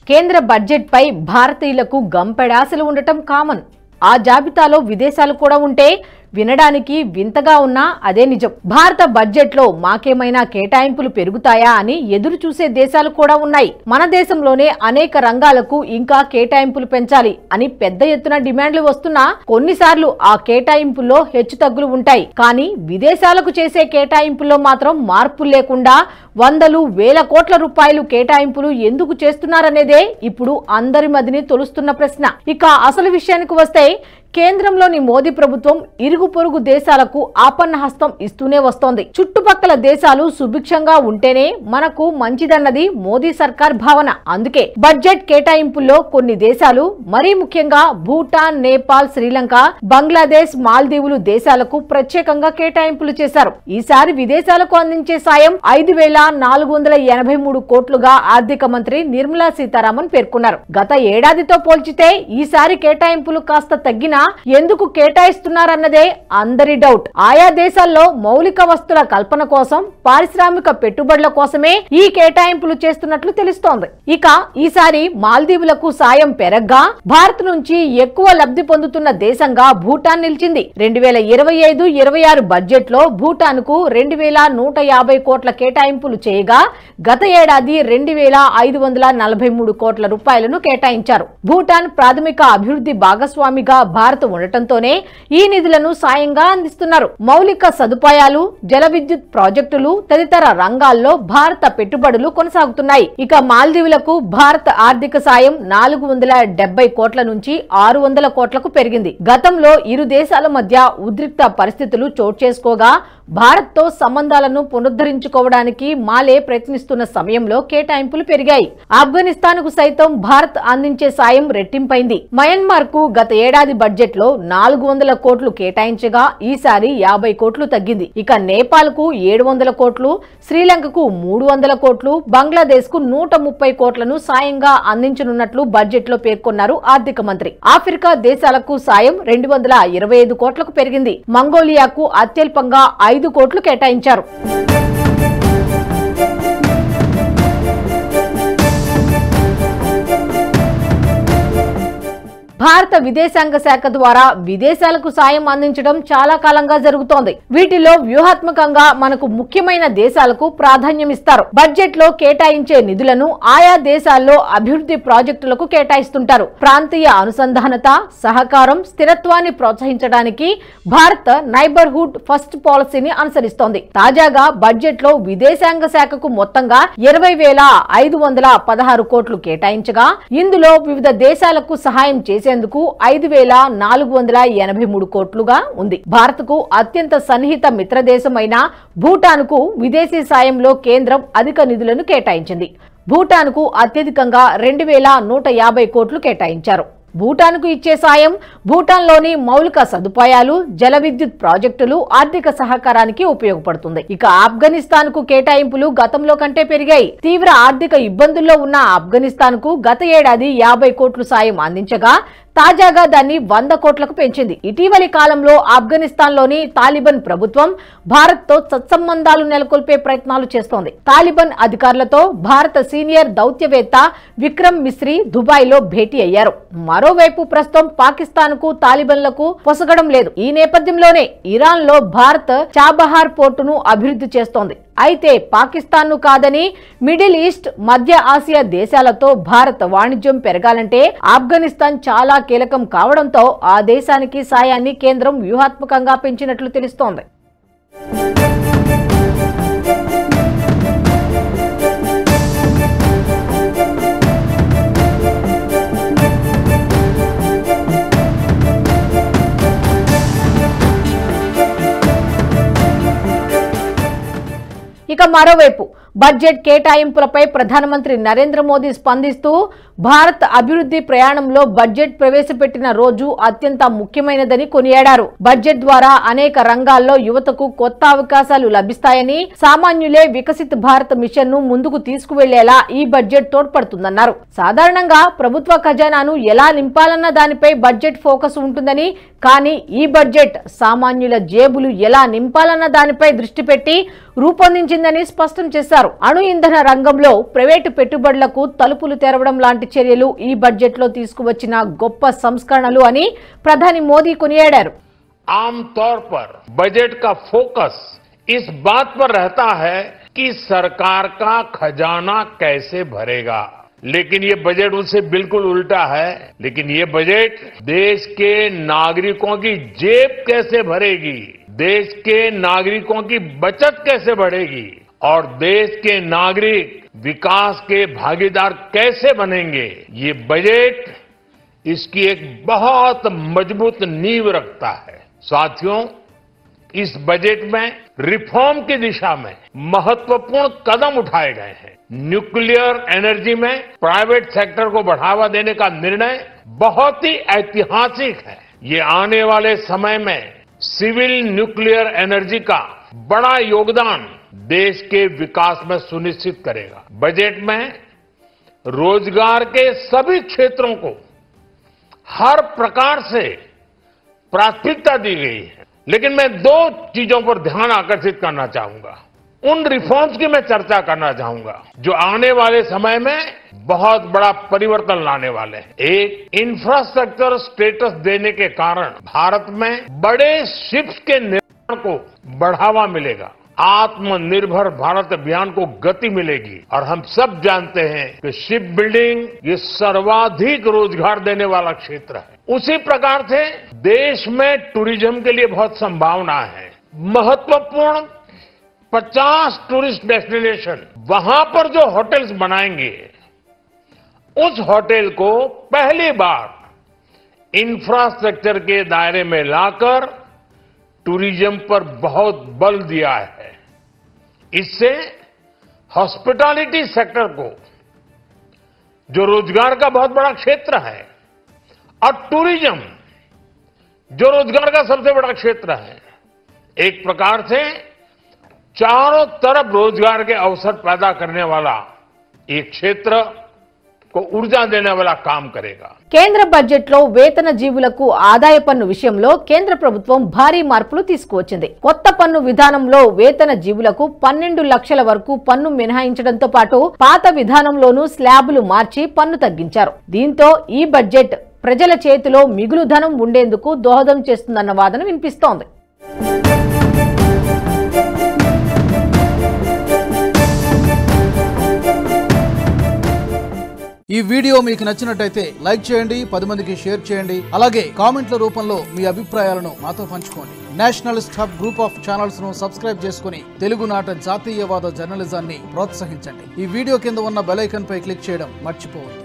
కేంద్ర బడ్జెట్ పై భారతీయులకు గంపెడాసలు ఉండటం కామన్. ఆ జాబితాలో విదేశాలు కూడా ఉంటే వినడానికి వింతగా ఉన్నా అదే నిజం. భారత బడ్జెట్ లో మాకేమైనా కేటాయింపులు పెరుగుతాయా అని ఎదురు చూసే దేశాలు కూడా ఉన్నాయి. మన దేశంలోనే అనేక రంగాలకు ఇంకా కేటాయింపులు పెంచాలి అని పెద్ద ఎత్తున డిమాండ్లు వస్తున్నా కొన్నిసార్లు ఆ కేటాయింపుల్లో హెచ్చుతగ్గులు ఉంటాయి. కానీ విదేశాలకు చేసే కేటాయింపుల్లో మాత్రం మార్పులు లేకుండా వందలు వేల కోట్ల రూపాయలు కేటాయింపులు ఎందుకు చేస్తున్నారనేదే ఇప్పుడు అందరి మదిని తొలుస్తున్న ప్రశ్న. ఇక అసలు విషయానికి వస్తే కేంద్రంలోని మోదీ ప్రభుత్వం ఇరుగు పొరుగు దేశాలకు ఆపన్న హస్తం ఇస్తూనే వస్తోంది. చుట్టుపక్కల దేశాలు సుభిక్షంగా ఉంటేనే మనకు మంచిదన్నది మోదీ సర్కార్ భావన. అందుకే బడ్జెట్ కేటాయింపుల్లో కొన్ని దేశాలు, మరీ ముఖ్యంగా భూటాన్, నేపాల్, శ్రీలంక, బంగ్లాదేశ్, మాల్దీవులు దేశాలకు ప్రత్యేకంగా కేటాయింపులు చేశారు. ఈసారి విదేశాలకు అందించే సాయం 5,483 కోట్లుగా ఆర్థిక మంత్రి నిర్మలా సీతారామన్ పేర్కొన్నారు. గత ఏడాదితో పోల్చితే ఈసారి కేటాయింపులు కాస్త తగ్గినా ఎందుకు కేటాయిస్తున్నారన్నదే అందరి డౌట్. ఆయా దేశాల్లో మౌలిక వస్తుల కల్పన కోసం, పారిశ్రామిక పెట్టుబడుల కోసమే ఈ కేటాయింపులు చేస్తున్నట్లు తెలుస్తోంది. ఇక ఈసారి మాల్దీవులకు సాయం పెరగ్గా భారత్ నుంచి ఎక్కువ లబ్ధి పొందుతున్న దేశంగా భూటాన్ నిలిచింది. 2025-26 బడ్జెట్ లో భూటాన్ కు 2,150 కోట్ల కేటాయింపులు చేయగా గత ఏడాది 2,543 కోట్ల రూపాయలను కేటాయించారు. భూటాన్ ప్రాథమిక అభివృద్ధి భాగస్వామిగా భారత్ ఉండటంతోనే ఈ నిధులను సాయంగా అందిస్తున్నారు. మౌలిక సదుపాయాలు, జల విద్యుత్ ప్రాజెక్టులు తదితర రంగాల్లో భారత పెట్టుబడులు కొనసాగుతున్నాయి. ఇక మాల్దీవులకు భారత ఆర్థిక సాయం 470 కోట్ల నుంచి 600 కోట్లకు పెరిగింది. గతంలో ఇరు దేశాల మధ్య ఉద్రిక్త పరిస్థితులు చోటు చేసుకోగా భారత్ తో సంబంధాలను పునరుద్ధరించుకోవడానికి మాలే ప్రయత్నిస్తున్న సమయంలో కేటాయింపులు పెరిగాయి. ఆఫ్ఘనిస్తాన్ కు సైతం భారత్ అందించే సాయం రెట్టింపైంది. మయన్మార్ కు గత ఏడాది బడ్జెట్ లో 400 కోట్లు కేటాయించగా ఈసారి 50 కోట్లు తగ్గింది. ఇక నేపాల్ కు 700 కోట్లు, శ్రీలంకకు 300 కోట్లు, బంగ్లాదేశ్ కు 130 కోట్లను సాయంగా అందించనున్నట్లు బడ్జెట్ లో పేర్కొన్నారు ఆర్థిక మంత్రి. ఆఫ్రికా దేశాలకు సాయం 225 కోట్లకు పెరిగింది. మంగోలియాకు అత్యల్పంగా 5 కోట్లు కేటాయించారు. భారత విదేశాంగ శాఖ ద్వారా విదేశాలకు సాయం అందించడం చాలా కాలంగా జరుగుతోంది. వీటిలో వ్యూహాత్మకంగా మనకు ముఖ్యమైన దేశాలకు ప్రాధాన్యం ఇస్తారు. బడ్జెట్ లో కేటాయించే నిధులను ఆయా దేశాల్లో అభివృద్ధి ప్రాజెక్టులకు కేటాయిస్తుంటారు. ప్రాంతీయ అనుసంధానత, సహకారం, స్థిరత్వాన్ని ప్రోత్సహించడానికి భారత్ నైబర్హుడ్ ఫస్ట్ పాలసీని అనుసరిస్తోంది. తాజాగా బడ్జెట్ లో విదేశాంగ శాఖకు మొత్తంగా 20,516 కోట్లు కేటాయించగా ఇందులో వివిధ దేశాలకు సహాయం చేసే 5,483 కోట్లుగా ఉంది. భారత్ కు అత్యంత సన్నిహిత మిత్రదేశమైన భూటాన్ కు విదేశీ సాయంలో కేంద్రం అధిక నిధులను కేటాయించింది. భూటాన్ కు అత్యధికంగా 2,150 కోట్లు కేటాయించారు. భూటాన్ కు ఇచ్చే సాయం భూటాన్లోని మౌలిక సదుపాయాలు, జల విద్యుత్ ప్రాజెక్టులు, ఆర్థిక సహకారానికి ఉపయోగపడుతుంది. ఇక ఆఫ్ఘనిస్తాన్ కు కేటాయింపులు గతంలో కంటే పెరిగాయి. తీవ్ర ఆర్థిక ఇబ్బందుల్లో ఉన్న ఆఫ్ఘనిస్తాన్ కు గత ఏడాది 50 కోట్లు సాయం అందించగా తాజాగా దాన్ని 100 కోట్లకు పెంచింది. ఇటీవలి కాలంలో ఆఫ్ఘనిస్తాన్ లోని తాలిబాన్ ప్రభుత్వం భారత్ తో సత్సంబంధాలు నెలకొల్పే ప్రయత్నాలు చేస్తోంది. తాలిబాన్ అధికారులతో భారత సీనియర్ దౌత్యవేత్త విక్రమ్ మిస్రీ దుబాయ్ లో భేటీ అయ్యారు. మరోవైపు ప్రస్తుతం పాకిస్తాన్ కు తాలిబాన్లకు పొసగడం లేదు. ఈ నేపథ్యంలోనే ఇరాన్ లో భారత్ చాబహార్ పోర్టును అభివృద్ధి చేస్తోంది. అయితే పాకిస్తాన్ ను కాదని మిడిల్ ఈస్ట్, మధ్య ఆసియా దేశాలతో భారత్ వాణిజ్యం పెరగాలంటే ఆఫ్ఘనిస్తాన్ చాలా కీలకం కావడంతో ఆ దేశానికి సాయాన్ని కేంద్రం వ్యూహాత్మకంగా పెంచినట్లు తెలుస్తోంది. ఇక మరోవైపు బడ్జెట్ కేటాయింపులపై ప్రధానమంత్రి నరేంద్ర మోదీ స్పందిస్తూ భారత్ అభివృద్ధి ప్రయాణంలో బడ్జెట్ ప్రవేశపెట్టిన రోజు అత్యంత ముఖ్యమైనదని కొనియాడారు. బడ్జెట్ ద్వారా అనేక రంగాల్లో యువతకు కొత్త అవకాశాలు లభిస్తాయని, సామాన్యులే వికసిత్ భారత్ మిషన్ ను ముందుకు తీసుకువెళ్లేలా ఈ బడ్జెట్ తోడ్పడుతుందన్నారు. సాధారణంగా ప్రభుత్వ ఖజానాను ఎలా నింపాలన్న దానిపై బడ్జెట్ ఫోకస్ ఉంటుందని, కానీ ఈ బడ్జెట్ సామాన్యుల జేబులు ఎలా నింపాలన్న దానిపై దృష్టి పెట్టి రూపొందించిందని స్పష్టం చేశారు. పేర్కొన్నారు. అణు ఇంధన రంగంలో ప్రైవేటు పెట్టుబడులకు తలుపులు తెరవడం లాంటి చర్యలు ఈ బడ్జెట్ లో తీసుకువచ్చిన గొప్ప సంస్కరణలు అని ప్రధాని మోదీ కొనియాడారు. आमतौर पर बजट का फोकस इस बात पर रहता है कि सरकार का खजाना कैसे भरेगा, लेकिन ये बजट उससे बिल्कुल उल्टा है। लेकिन ये बजट देश के नागरिकों की जेब कैसे भरेगी, देश के नागरिकों की बचत कैसे बढ़ेगी और देश के नागरिक विकास के भागीदार कैसे बनेंगे, ये बजट इसकी एक बहुत मजबूत नींव रखता है। साथियों, इस बजट में रिफॉर्म की दिशा में महत्वपूर्ण कदम उठाए गए हैं। न्यूक्लियर एनर्जी में प्राइवेट सेक्टर को बढ़ावा देने का निर्णय बहुत ही ऐतिहासिक है। ये आने वाले समय में सिविल न्यूक्लियर एनर्जी का बड़ा योगदान देश के विकास में सुनिश्चित करेगा। बजट में रोजगार के सभी क्षेत्रों को हर प्रकार से प्राथमिकता दी गई है, लेकिन मैं दो चीजों पर ध्यान आकर्षित करना चाहूंगा। उन रिफॉर्म्स की मैं चर्चा करना चाहूंगा जो आने वाले समय में बहुत बड़ा परिवर्तन लाने वाले हैं। एक, इंफ्रास्ट्रक्चर स्टेटस देने के कारण भारत में बड़े शिप्स के निर्माण को बढ़ावा मिलेगा, आत्मनिर्भर भारत अभियान को गति मिलेगी और हम सब जानते हैं कि शिप बिल्डिंग ये सर्वाधिक रोजगार देने वाला क्षेत्र है। उसी प्रकार से देश में टूरिज्म के लिए बहुत संभावना है। महत्वपूर्ण 50 टूरिस्ट डेस्टिनेशन, वहां पर जो होटल्स बनाएंगे उस होटल को पहली बार इंफ्रास्ट्रक्चर के दायरे में लाकर टूरिज्म पर बहुत बल दिया है। इससे हॉस्पिटैलिटी सेक्टर को, जो रोजगार का बहुत बड़ा क्षेत्र है, और टूरिज्म जो रोजगार का सबसे बड़ा क्षेत्र है, एक प्रकार से चारों तरफ रोजगार के अवसर पैदा करने वाला एक क्षेत्र को ऊर्जा देने वाला काम करेगा। కేంద్ర బడ్జెట్ లో వేతన జీవులకు ఆదాయ పన్ను విషయంలో కేంద్ర ప్రభుత్వం భారీ మార్పులు తీసుకువచ్చింది. కొత్త పన్ను విధానంలో వేతన జీవులకు 12 లక్షల వరకు పన్ను మినహాయించడంతో పాటు పాత విధానంలోనూ స్లాబులు మార్చి పన్ను తగ్గించారు. దీంతో ఈ బడ్జెట్ ప్రజల చేతిలో మిగులు ధనం ఉండేందుకు దోహదం చేస్తుందన్న వాదన వినిపిస్తోంది. ఈ వీడియో మీకు నచ్చినట్టయితే లైక్ చేయండి, 10 మందికి షేర్ చేయండి. అలాగే కామెంట్ల రూపంలో మీ అభిప్రాయాలను మాతో పంచుకోండి. Nationalist hub group of channels ను సబ్స్క్రైబ్ చేసుకుని తెలుగునాట జాతీయవాద జర్నలిజాన్ని ప్రోత్సహించండి. ఈ వీడియో కింద ఉన్న బెల్ ఐకాన్ పై క్లిక్ చేయడం మర్చిపోవద్దు.